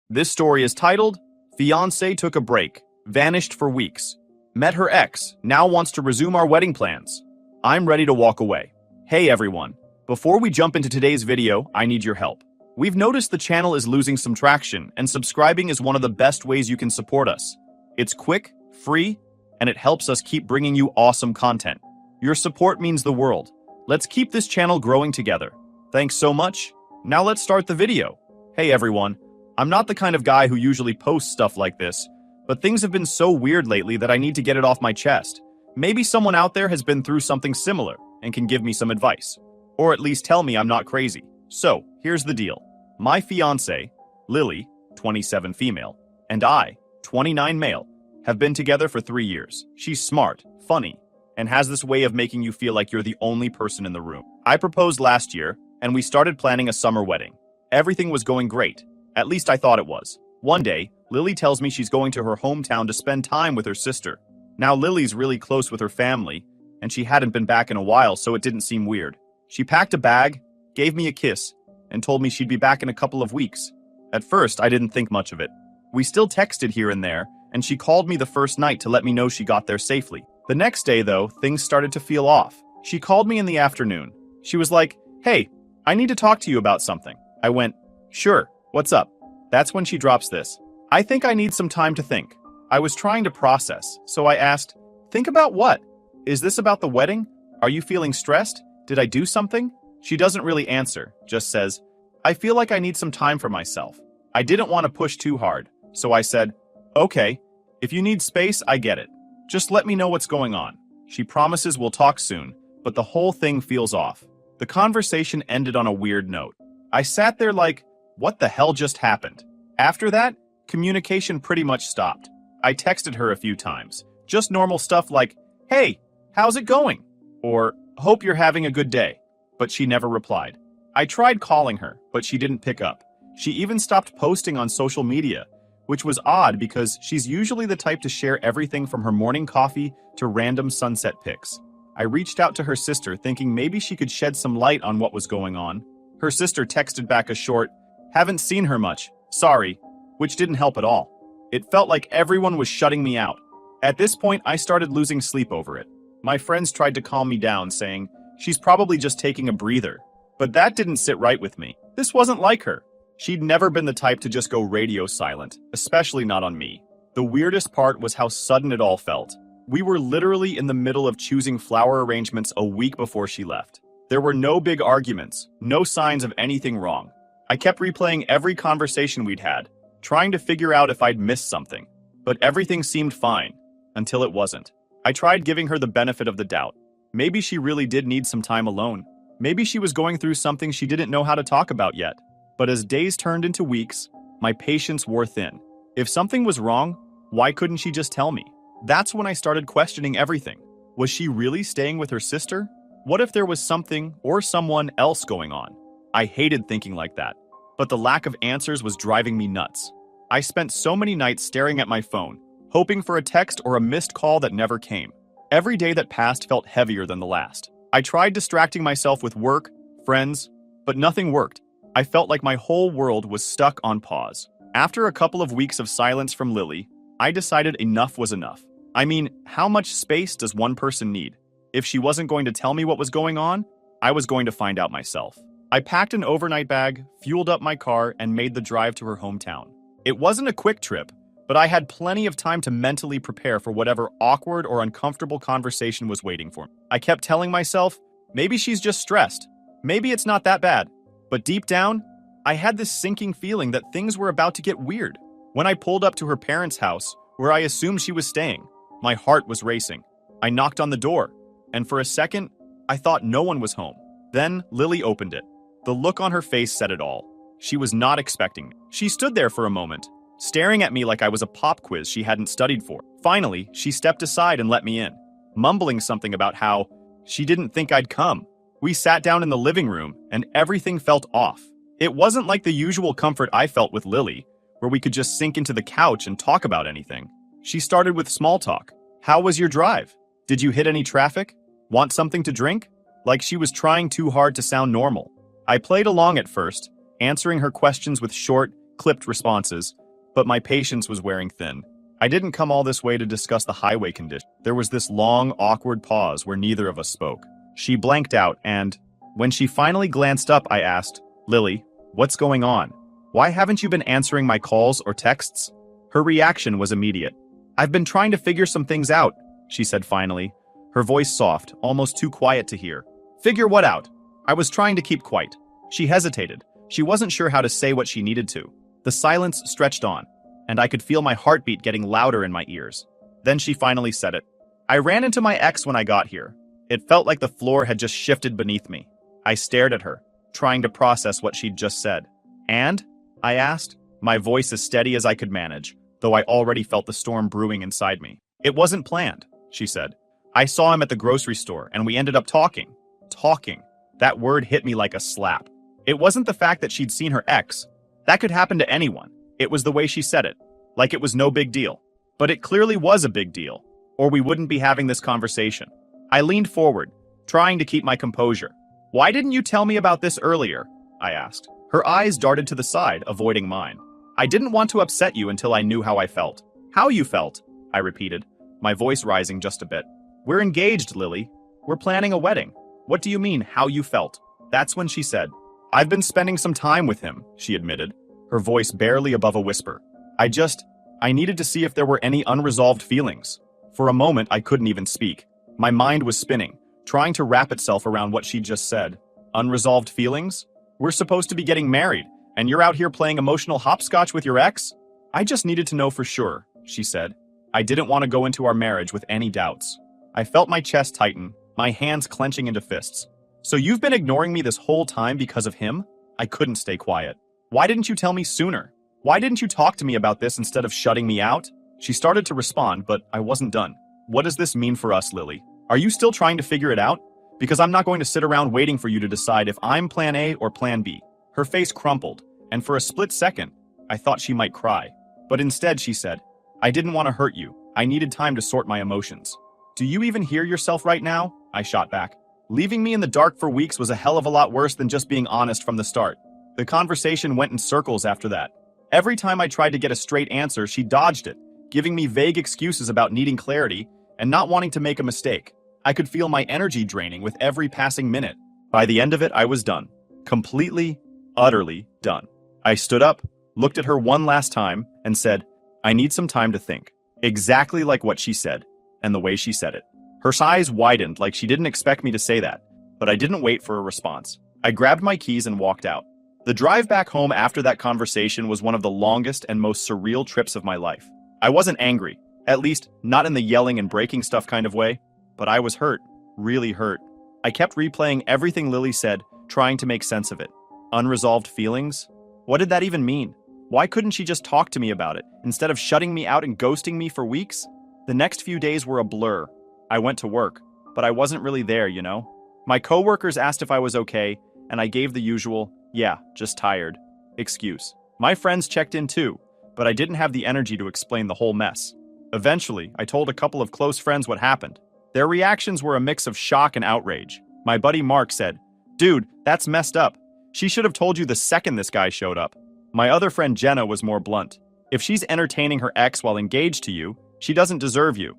This story is titled, Fiancé Took a Break, Vanished for Weeks. Met her ex, now wants to resume our wedding plans. I'm ready to walk away. Hey everyone, before we jump into today's video, I need your help. We've noticed the channel is losing some traction, and subscribing is one of the best ways you can support us. It's quick, free, and it helps us keep bringing you awesome content. Your support means the world. Let's keep this channel growing together. Thanks so much. Now let's start the video. Hey everyone, I'm not the kind of guy who usually posts stuff like this, but things have been so weird lately that I need to get it off my chest. Maybe someone out there has been through something similar and can give me some advice. Or at least tell me I'm not crazy. So, here's the deal. My fiancé, Lily, 27 female, and I, 29 male, have been together for 3 years. She's smart, funny, and has this way of making you feel like you're the only person in the room. I proposed last year, and we started planning a summer wedding. Everything was going great. At least I thought it was. One day, Lily tells me she's going to her hometown to spend time with her sister. Now Lily's really close with her family, and she hadn't been back in a while, so it didn't seem weird. She packed a bag, gave me a kiss, and told me she'd be back in a couple of weeks. At first, I didn't think much of it. We still texted here and there, and she called me the first night to let me know she got there safely. The next day, though, things started to feel off. She called me in the afternoon. She was like, "Hey, I need to talk to you about something." I went, "Sure, what's up?" That's when she drops this. "I think I need some time to think." I was trying to process, so I asked, "Think about what? Is this about the wedding? Are you feeling stressed? Did I do something?" She doesn't really answer, just says, "I feel like I need some time for myself." I didn't want to push too hard, so I said, "Okay, if you need space, I get it. Just let me know what's going on." She promises we'll talk soon, but the whole thing feels off. The conversation ended on a weird note. I sat there like, what the hell just happened? After that, communication pretty much stopped. I texted her a few times, just normal stuff like, "Hey, how's it going?" Or, "Hope you're having a good day." But she never replied. I tried calling her, but she didn't pick up. She even stopped posting on social media, which was odd because she's usually the type to share everything from her morning coffee to random sunset pics. I reached out to her sister thinking maybe she could shed some light on what was going on. Her sister texted back a short, "Haven't seen her much, sorry," which didn't help at all. It felt like everyone was shutting me out. At this point, I started losing sleep over it. My friends tried to calm me down, saying, "She's probably just taking a breather." But that didn't sit right with me. This wasn't like her. She'd never been the type to just go radio silent, especially not on me. The weirdest part was how sudden it all felt. We were literally in the middle of choosing flower arrangements a week before she left. There were no big arguments, no signs of anything wrong. I kept replaying every conversation we'd had, trying to figure out if I'd missed something. But everything seemed fine, until it wasn't. I tried giving her the benefit of the doubt. Maybe she really did need some time alone. Maybe she was going through something she didn't know how to talk about yet. But as days turned into weeks, my patience wore thin. If something was wrong, why couldn't she just tell me? That's when I started questioning everything. Was she really staying with her sister? What if there was something or someone else going on? I hated thinking like that, but the lack of answers was driving me nuts. I spent so many nights staring at my phone, hoping for a text or a missed call that never came. Every day that passed felt heavier than the last. I tried distracting myself with work, friends, but nothing worked. I felt like my whole world was stuck on pause. After a couple of weeks of silence from Lily, I decided enough was enough. I mean, how much space does one person need? If she wasn't going to tell me what was going on, I was going to find out myself. I packed an overnight bag, fueled up my car, and made the drive to her hometown. It wasn't a quick trip, but I had plenty of time to mentally prepare for whatever awkward or uncomfortable conversation was waiting for me. I kept telling myself, maybe she's just stressed. Maybe it's not that bad. But deep down, I had this sinking feeling that things were about to get weird. When I pulled up to her parents' house, where I assumed she was staying, my heart was racing. I knocked on the door, and for a second, I thought no one was home. Then Lily opened it. The look on her face said it all. She was not expecting me. She stood there for a moment, staring at me like I was a pop quiz she hadn't studied for. Finally, she stepped aside and let me in, mumbling something about how she didn't think I'd come. We sat down in the living room, and everything felt off. It wasn't like the usual comfort I felt with Lily, where we could just sink into the couch and talk about anything. She started with small talk. "How was your drive? Did you hit any traffic? Want something to drink?" Like she was trying too hard to sound normal. I played along at first, answering her questions with short, clipped responses, but my patience was wearing thin. I didn't come all this way to discuss the highway condition. There was this long, awkward pause where neither of us spoke. She blanked out, and when she finally glanced up, I asked, "Lily, what's going on? Why haven't you been answering my calls or texts?" Her reaction was immediate. "I've been trying to figure some things out," she said finally, her voice soft, almost too quiet to hear. "Figure what out?" I was trying to keep quiet. She hesitated. She wasn't sure how to say what she needed to. The silence stretched on, and I could feel my heartbeat getting louder in my ears. Then she finally said it. "I ran into my ex when I got here. It felt like the floor had just shifted beneath me." I stared at her, trying to process what she'd just said. "And?" I asked, my voice as steady as I could manage, though I already felt the storm brewing inside me. "It wasn't planned," she said. "I saw him at the grocery store, and we ended up talking." Talking. That word hit me like a slap. It wasn't the fact that she'd seen her ex. That could happen to anyone. It was the way she said it, like it was no big deal. But it clearly was a big deal, or we wouldn't be having this conversation. I leaned forward, trying to keep my composure. "Why didn't you tell me about this earlier?" I asked. Her eyes darted to the side, avoiding mine. "I didn't want to upset you until I knew how I felt." "How you felt?" I repeated, my voice rising just a bit. "We're engaged, Lily. We're planning a wedding. What do you mean, how you felt?" That's when she said, "I've been spending some time with him," she admitted, her voice barely above a whisper. I needed to see if there were any unresolved feelings. For a moment, I couldn't even speak. My mind was spinning, trying to wrap itself around what she just said. Unresolved feelings? We're supposed to be getting married, and you're out here playing emotional hopscotch with your ex? "I just needed to know for sure," she said. I didn't want to go into our marriage with any doubts. I felt my chest tighten, my hands clenching into fists. "So you've been ignoring me this whole time because of him?" I couldn't stay quiet. "Why didn't you tell me sooner? Why didn't you talk to me about this instead of shutting me out?" She started to respond, but I wasn't done. "What does this mean for us, Lily? Are you still trying to figure it out? Because I'm not going to sit around waiting for you to decide if I'm plan A or plan B." Her face crumpled, and for a split second, I thought she might cry. But instead she said, "I didn't want to hurt you. I needed time to sort my emotions." "Do you even hear yourself right now?" I shot back. Leaving me in the dark for weeks was a hell of a lot worse than just being honest from the start. The conversation went in circles after that. Every time I tried to get a straight answer, she dodged it, giving me vague excuses about needing clarity and not wanting to make a mistake. I could feel my energy draining with every passing minute. By the end of it, I was done. Completely, utterly done. I stood up, looked at her one last time, and said, "I need some time to think." Exactly like what she said, and the way she said it. Her eyes widened like she didn't expect me to say that, but I didn't wait for a response. I grabbed my keys and walked out. The drive back home after that conversation was one of the longest and most surreal trips of my life. I wasn't angry, at least not in the yelling and breaking stuff kind of way, but I was hurt, really hurt. I kept replaying everything Lily said, trying to make sense of it. Unresolved feelings? What did that even mean? Why couldn't she just talk to me about it, instead of shutting me out and ghosting me for weeks? The next few days were a blur. I went to work, but I wasn't really there, you know? My coworkers asked if I was okay, and I gave the usual, "Yeah, just tired" excuse. My friends checked in too, but I didn't have the energy to explain the whole mess. Eventually, I told a couple of close friends what happened. Their reactions were a mix of shock and outrage. My buddy Mark said, "Dude, that's messed up. She should have told you the second this guy showed up." My other friend Jenna was more blunt. "If she's entertaining her ex while engaged to you, she doesn't deserve you."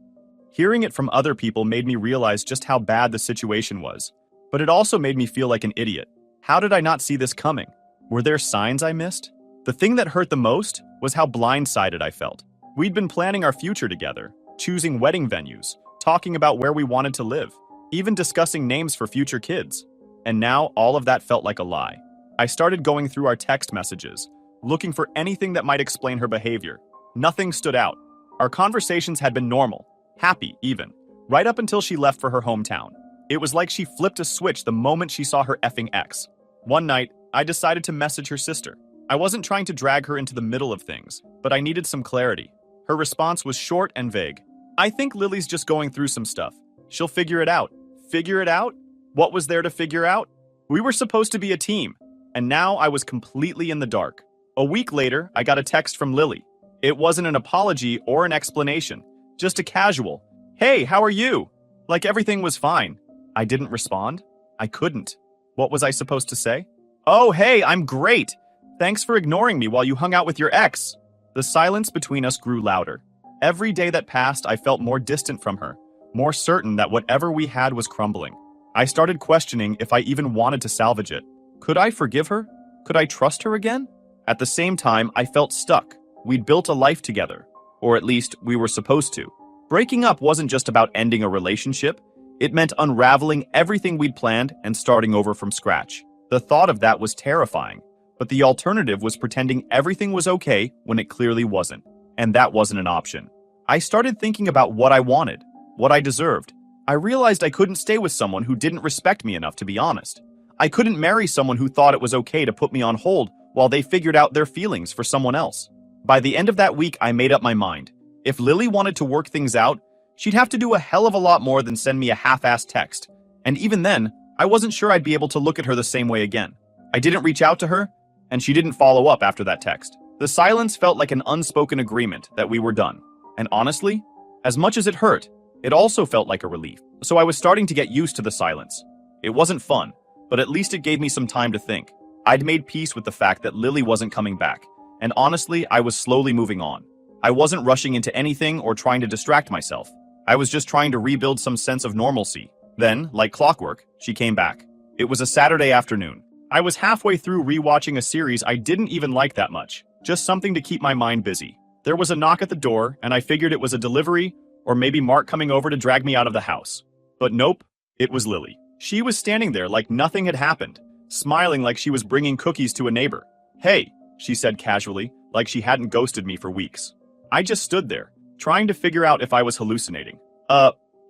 Hearing it from other people made me realize just how bad the situation was. But it also made me feel like an idiot. How did I not see this coming? Were there signs I missed? The thing that hurt the most was how blindsided I felt. We'd been planning our future together, choosing wedding venues, talking about where we wanted to live, even discussing names for future kids. And now all of that felt like a lie. I started going through our text messages, looking for anything that might explain her behavior. Nothing stood out. Our conversations had been normal, happy even, right up until she left for her hometown. It was like she flipped a switch the moment she saw her effing ex. One night, I decided to message her sister. I wasn't trying to drag her into the middle of things, but I needed some clarity. Her response was short and vague. "I think Lily's just going through some stuff. She'll figure it out." Figure it out? What was there to figure out? We were supposed to be a team, and now I was completely in the dark. A week later, I got a text from Lily. It wasn't an apology or an explanation, just a casual, "Hey, how are you?" Like everything was fine. I didn't respond. I couldn't. What was I supposed to say? "Oh, hey, I'm great. Thanks for ignoring me while you hung out with your ex. The silence between us grew louder. Every day that passed, I felt more distant from her, more certain that whatever we had was crumbling. I started questioning if I even wanted to salvage it. Could I forgive her? Could I trust her again? At the same time, I felt stuck. We'd built a life together, or at least we were supposed to. Breaking up wasn't just about ending a relationship. It meant unraveling everything we'd planned and starting over from scratch. The thought of that was terrifying, but the alternative was pretending everything was okay when it clearly wasn't, and that wasn't an option. I started thinking about what I wanted, what I deserved. I realized I couldn't stay with someone who didn't respect me enough to be honest. I couldn't marry someone who thought it was okay to put me on hold while they figured out their feelings for someone else. By the end of that week, I made up my mind. If Lily wanted to work things out, she'd have to do a hell of a lot more than send me a half-assed text. And even then, I wasn't sure I'd be able to look at her the same way again. I didn't reach out to her, and she didn't follow up after that text. The silence felt like an unspoken agreement that we were done. And honestly, as much as it hurt, it also felt like a relief. So I was starting to get used to the silence. It wasn't fun, but at least it gave me some time to think. I'd made peace with the fact that Lily wasn't coming back, and honestly, I was slowly moving on. I wasn't rushing into anything or trying to distract myself. I was just trying to rebuild some sense of normalcy. Then, like clockwork, she came back. It was a Saturday afternoon. I was halfway through rewatching a series I didn't even like that much, just something to keep my mind busy. There was a knock at the door, and I figured it was a delivery, or maybe Mark coming over to drag me out of the house. But nope, it was Lily. She was standing there like nothing had happened, smiling like she was bringing cookies to a neighbor. "Hey," she said casually, like she hadn't ghosted me for weeks. I just stood there, trying to figure out if I was hallucinating.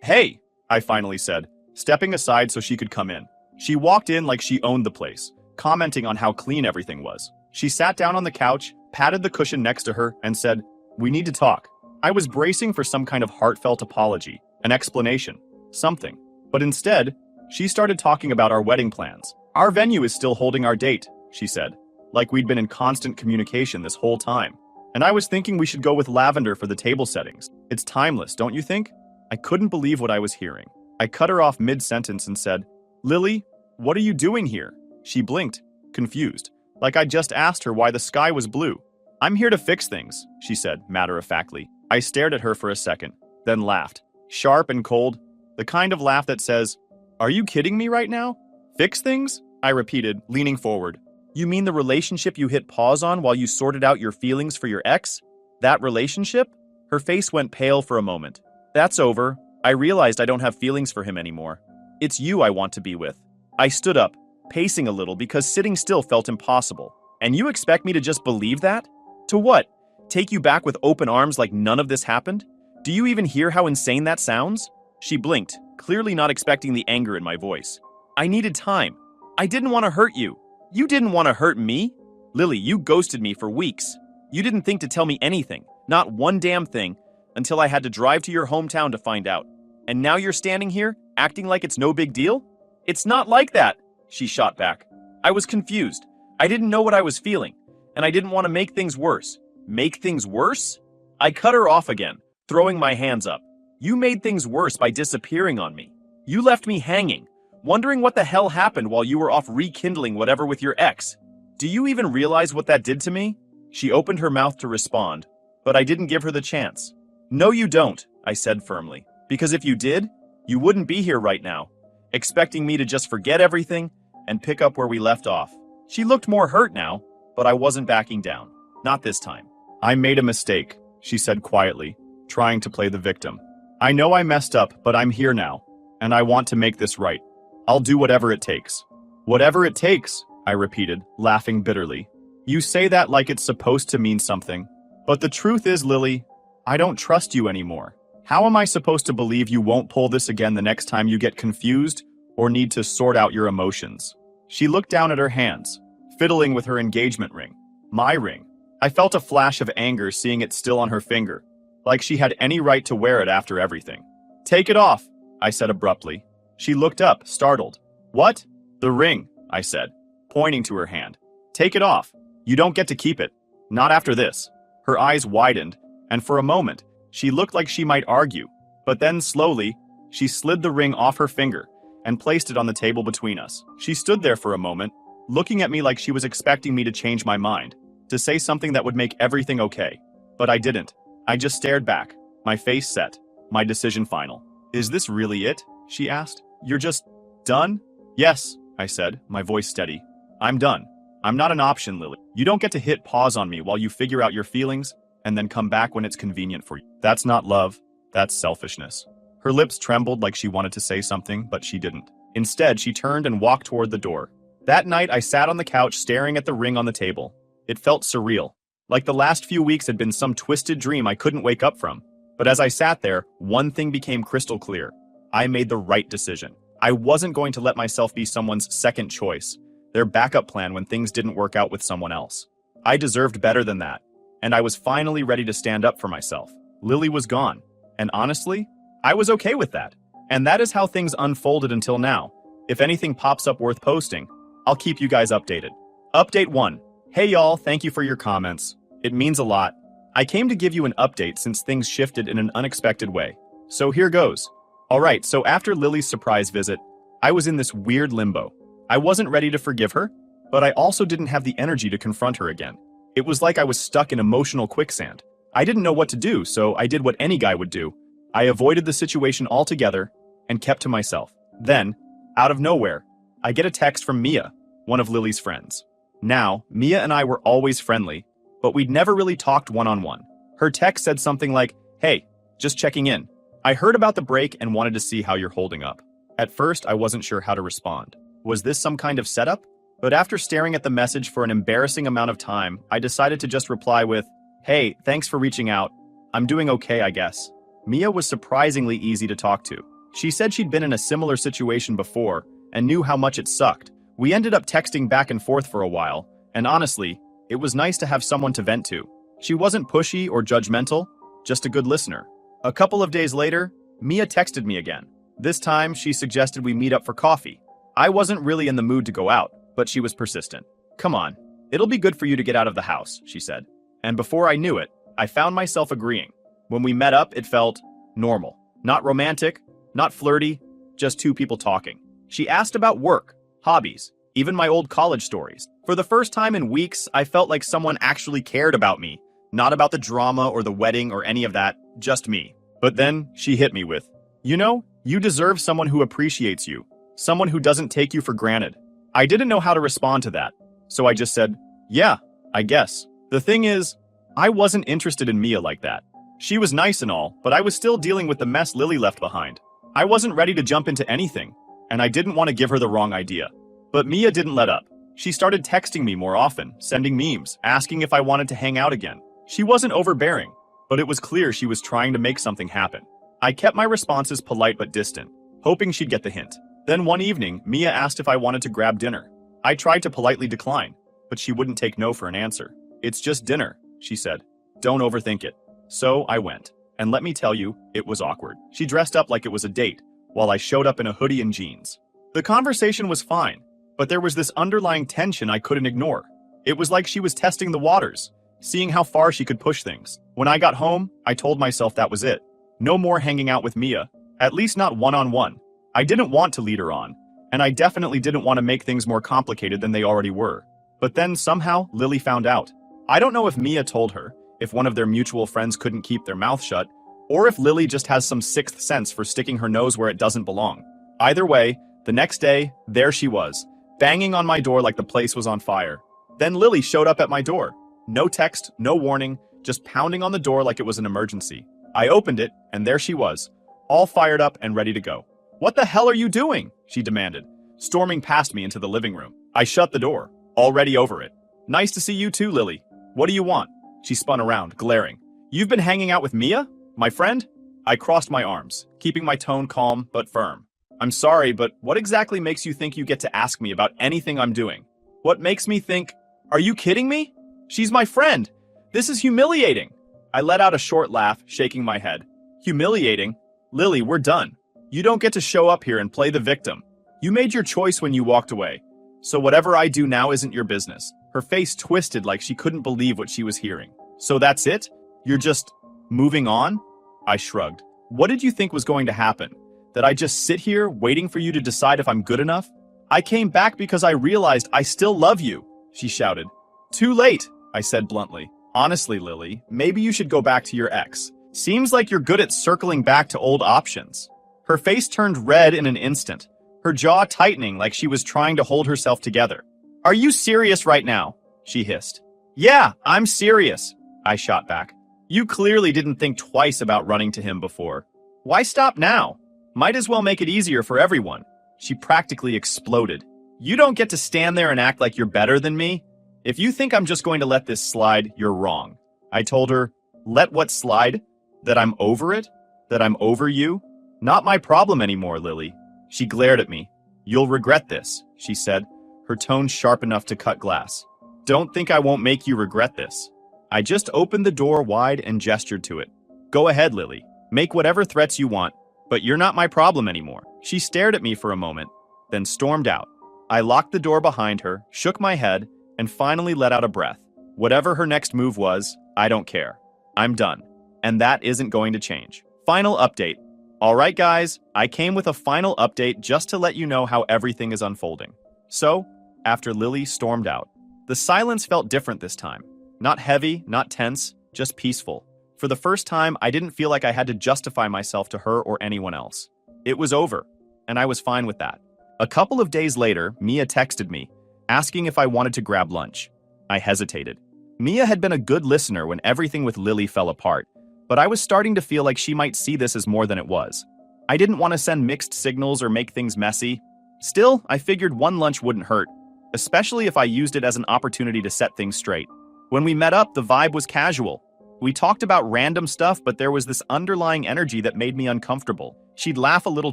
Hey," I finally said, stepping aside so she could come in. She walked in like she owned the place, commenting on how clean everything was. She sat down on the couch, patted the cushion next to her, and said, "We need to talk." I was bracing for some kind of heartfelt apology, an explanation, something. But instead, she started talking about our wedding plans. "Our venue is still holding our date," she said, like we'd been in constant communication this whole time. "And I was thinking we should go with lavender for the table settings. It's timeless, don't you think?" I couldn't believe what I was hearing. I cut her off mid-sentence and said, "Lily, what are you doing here?" She blinked, confused, like I'd just asked her why the sky was blue. "I'm here to fix things," she said, matter-of-factly. I stared at her for a second, then laughed, sharp and cold, the kind of laugh that says, "Are you kidding me right now?" "Fix things?" I repeated, leaning forward. "You mean the relationship you hit pause on while you sorted out your feelings for your ex? That relationship?" Her face went pale for a moment. "That's over. I realized I don't have feelings for him anymore. It's you I want to be with." I stood up, pacing a little because sitting still felt impossible. "And you expect me to just believe that? To what? Take you back with open arms like none of this happened? Do you even hear how insane that sounds?" She blinked, clearly not expecting the anger in my voice. "I needed time. I didn't want to hurt you. You didn't want to hurt me? Lily, you ghosted me for weeks. You didn't think to tell me anything, not one damn thing, until I had to drive to your hometown to find out. And now you're standing here, acting like it's no big deal? It's not like that," she shot back. I was confused. I didn't know what I was feeling, and I didn't want to make things worse. Make things worse? I cut her off again, throwing my hands up. "You made things worse by disappearing on me. You left me hanging, wondering what the hell happened while you were off rekindling whatever with your ex. Do you even realize what that did to me?" She opened her mouth to respond, but I didn't give her the chance. "No, you don't," I said firmly, "because if you did, you wouldn't be here right now, expecting me to just forget everything and pick up where we left off." She looked more hurt now, but I wasn't backing down. Not this time. "I made a mistake," she said quietly, trying to play the victim. "I know I messed up, but I'm here now, and I want to make this right. I'll do whatever it takes." "Whatever it takes," I repeated, laughing bitterly. "You say that like it's supposed to mean something. But the truth is, Lily, I don't trust you anymore. How am I supposed to believe you won't pull this again the next time you get confused or need to sort out your emotions?" She looked down at her hands, fiddling with her engagement ring. My ring. I felt a flash of anger seeing it still on her finger, like she had any right to wear it after everything. "Take it off," I said abruptly. She looked up, startled. "What?" "The ring," I said, pointing to her hand. "Take it off. You don't get to keep it. Not after this." Her eyes widened, and for a moment, she looked like she might argue, but then slowly, she slid the ring off her finger and placed it on the table between us. She stood there for a moment, looking at me like she was expecting me to change my mind, to say something that would make everything okay. But I didn't. I just stared back, my face set, my decision final. Is this really it? She asked. You're just done? Yes, I said, my voice steady. I'm done. I'm not an option, Lily. You don't get to hit pause on me while you figure out your feelings and then come back when it's convenient for you. That's not love. That's selfishness. Her lips trembled like she wanted to say something, but she didn't. Instead, she turned and walked toward the door. That night, I sat on the couch staring at the ring on the table. It felt surreal, like the last few weeks had been some twisted dream I couldn't wake up from. But as I sat there, one thing became crystal clear. I made the right decision. I wasn't going to let myself be someone's second choice, their backup plan when things didn't work out with someone else. I deserved better than that, and I was finally ready to stand up for myself. Lily was gone, and honestly, I was okay with that. And that is how things unfolded until now. If anything pops up worth posting, I'll keep you guys updated. Update 1. Hey y'all, thank you for your comments. It means a lot. I came to give you an update since things shifted in an unexpected way. So here goes. Alright, so after Lily's surprise visit, I was in this weird limbo. I wasn't ready to forgive her, but I also didn't have the energy to confront her again. It was like I was stuck in emotional quicksand. I didn't know what to do, so I did what any guy would do. I avoided the situation altogether and kept to myself. Then, out of nowhere, I get a text from Mia, one of Lily's friends. Now, Mia and I were always friendly, but we'd never really talked one-on-one. Her text said something like, "Hey, just checking in. I heard about the break and wanted to see how you're holding up." At first, I wasn't sure how to respond. Was this some kind of setup? But after staring at the message for an embarrassing amount of time, I decided to just reply with, "Hey, thanks for reaching out. I'm doing okay, I guess." Mia was surprisingly easy to talk to. She said she'd been in a similar situation before and knew how much it sucked. We ended up texting back and forth for a while, and honestly, it was nice to have someone to vent to. She wasn't pushy or judgmental, just a good listener. A couple of days later, Mia texted me again. This time, she suggested we meet up for coffee. I wasn't really in the mood to go out, but she was persistent. "Come on, it'll be good for you to get out of the house," she said. And before I knew it, I found myself agreeing. When we met up, it felt normal. Not romantic, not flirty, just two people talking. She asked about work, hobbies, even my old college stories. For the first time in weeks, I felt like someone actually cared about me. Not about the drama or the wedding or any of that, just me. But then she hit me with, "You know, you deserve someone who appreciates you, someone who doesn't take you for granted." I didn't know how to respond to that, so I just said, "Yeah, I guess." The thing is, I wasn't interested in Mia like that. She was nice and all, but I was still dealing with the mess Lily left behind. I wasn't ready to jump into anything, and I didn't want to give her the wrong idea. But Mia didn't let up. She started texting me more often, sending memes, asking if I wanted to hang out again. She wasn't overbearing, but it was clear she was trying to make something happen. I kept my responses polite but distant, hoping she'd get the hint. Then one evening, Mia asked if I wanted to grab dinner. I tried to politely decline, but she wouldn't take no for an answer. "It's just dinner," she said. "Don't overthink it." So I went. And let me tell you, it was awkward. She dressed up like it was a date, while I showed up in a hoodie and jeans. The conversation was fine, but there was this underlying tension I couldn't ignore. It was like she was testing the waters, seeing how far she could push things. When I got home, I told myself that was it. No more hanging out with Mia, at least not one-on-one. I didn't want to lead her on, and I definitely didn't want to make things more complicated than they already were. But then somehow, Lily found out. I don't know if Mia told her, if one of their mutual friends couldn't keep their mouth shut, or if Lily just has some sixth sense for sticking her nose where it doesn't belong. Either way, the next day, there she was, banging on my door like the place was on fire. Then Lily showed up at my door. No text, no warning, just pounding on the door like it was an emergency. I opened it, and there she was, all fired up and ready to go. "What the hell are you doing?" she demanded, storming past me into the living room. I shut the door, already over it. "Nice to see you too, Lily. What do you want?" She spun around, glaring. "You've been hanging out with Mia? My friend?" I crossed my arms, keeping my tone calm but firm. "I'm sorry, but what exactly makes you think you get to ask me about anything I'm doing? What makes me think, are you kidding me? She's my friend. This is humiliating." I let out a short laugh, shaking my head. "Humiliating? Lily, we're done. You don't get to show up here and play the victim. You made your choice when you walked away. So whatever I do now isn't your business." Her face twisted like she couldn't believe what she was hearing. "So that's it? You're just moving on?" I shrugged. "What did you think was going to happen? That I just sit here waiting for you to decide if I'm good enough? I came back because I realized I still love you, she shouted. Too late, I said bluntly. Honestly, Lily, maybe you should go back to your ex. Seems like you're good at circling back to old options. Her face turned red in an instant, her jaw tightening like she was trying to hold herself together. Are you serious right now? She hissed. Yeah, I'm serious, I shot back. You clearly didn't think twice about running to him before. Why stop now? Might as well make it easier for everyone. She practically exploded. You don't get to stand there and act like you're better than me. If you think I'm just going to let this slide, you're wrong. I told her, let what slide? That I'm over it? That I'm over you? Not my problem anymore, Lily. She glared at me. You'll regret this, she said, her tone sharp enough to cut glass. Don't think I won't make you regret this. I just opened the door wide and gestured to it. Go ahead, Lily. Make whatever threats you want, but you're not my problem anymore. She stared at me for a moment, then stormed out. I locked the door behind her, shook my head, and finally let out a breath. Whatever her next move was, I don't care. I'm done. And that isn't going to change. Final update. All right, guys, I came with a final update just to let you know how everything is unfolding. So, after Lily stormed out, the silence felt different this time. Not heavy, not tense, just peaceful. For the first time, I didn't feel like I had to justify myself to her or anyone else. It was over, and I was fine with that. A couple of days later, Mia texted me, asking if I wanted to grab lunch. I hesitated. Mia had been a good listener when everything with Lily fell apart, but I was starting to feel like she might see this as more than it was. I didn't want to send mixed signals or make things messy. Still, I figured one lunch wouldn't hurt, especially if I used it as an opportunity to set things straight. When we met up, the vibe was casual. We talked about random stuff, but there was this underlying energy that made me uncomfortable. She'd laugh a little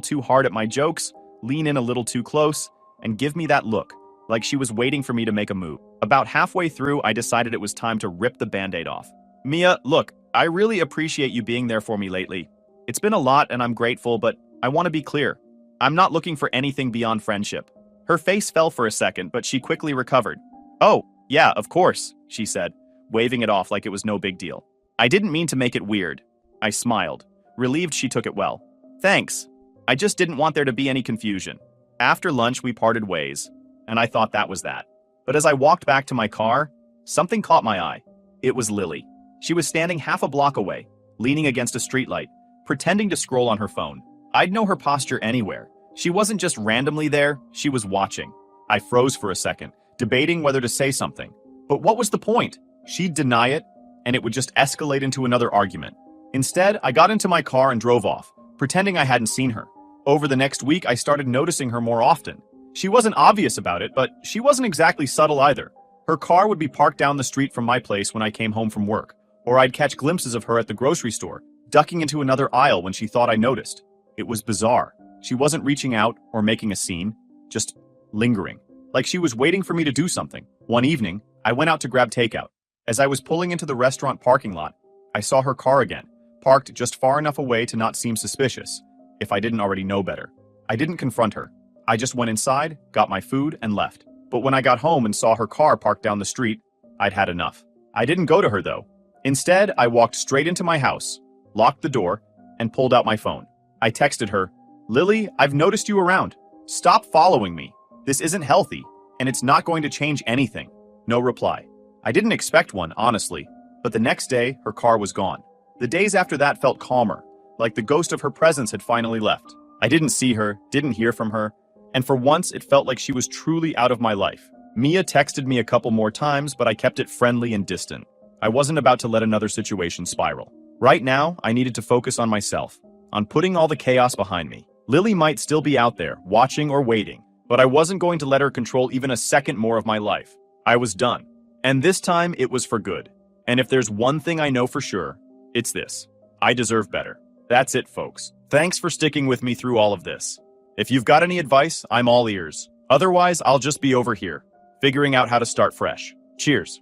too hard at my jokes, lean in a little too close, and give me that look, like she was waiting for me to make a move. About halfway through, I decided it was time to rip the band-aid off. Mia, look, I really appreciate you being there for me lately. It's been a lot and I'm grateful, but I want to be clear. I'm not looking for anything beyond friendship. Her face fell for a second, but she quickly recovered. Oh, yeah, of course, she said, waving it off like it was no big deal. I didn't mean to make it weird. I smiled, relieved she took it well. Thanks. I just didn't want there to be any confusion. After lunch, we parted ways, and I thought that was that. But as I walked back to my car, something caught my eye. It was Lily. She was standing half a block away, leaning against a streetlight, pretending to scroll on her phone. I'd know her posture anywhere. She wasn't just randomly there, she was watching. I froze for a second, debating whether to say something. But what was the point? She'd deny it, and it would just escalate into another argument. Instead, I got into my car and drove off, pretending I hadn't seen her. Over the next week, I started noticing her more often. She wasn't obvious about it, but she wasn't exactly subtle either. Her car would be parked down the street from my place when I came home from work, or I'd catch glimpses of her at the grocery store, ducking into another aisle when she thought I noticed. It was bizarre. She wasn't reaching out or making a scene, just lingering, like she was waiting for me to do something. One evening, I went out to grab takeout. As I was pulling into the restaurant parking lot, I saw her car again, parked just far enough away to not seem suspicious, if I didn't already know better. I didn't confront her. I just went inside, got my food, and left. But when I got home and saw her car parked down the street, I'd had enough. I didn't go to her, though. Instead, I walked straight into my house, locked the door, and pulled out my phone. I texted her, Lily, I've noticed you around. Stop following me. This isn't healthy, and it's not going to change anything. No reply. I didn't expect one, honestly, but the next day, her car was gone. The days after that felt calmer, like the ghost of her presence had finally left. I didn't see her, didn't hear from her, and for once it felt like she was truly out of my life. Mia texted me a couple more times, but I kept it friendly and distant. I wasn't about to let another situation spiral. Right now, I needed to focus on myself, on putting all the chaos behind me. Lily might still be out there, watching or waiting, but I wasn't going to let her control even a second more of my life. I was done. And this time, it was for good. And if there's one thing I know for sure, it's this. I deserve better. That's it, folks. Thanks for sticking with me through all of this. If you've got any advice, I'm all ears. Otherwise, I'll just be over here, figuring out how to start fresh. Cheers.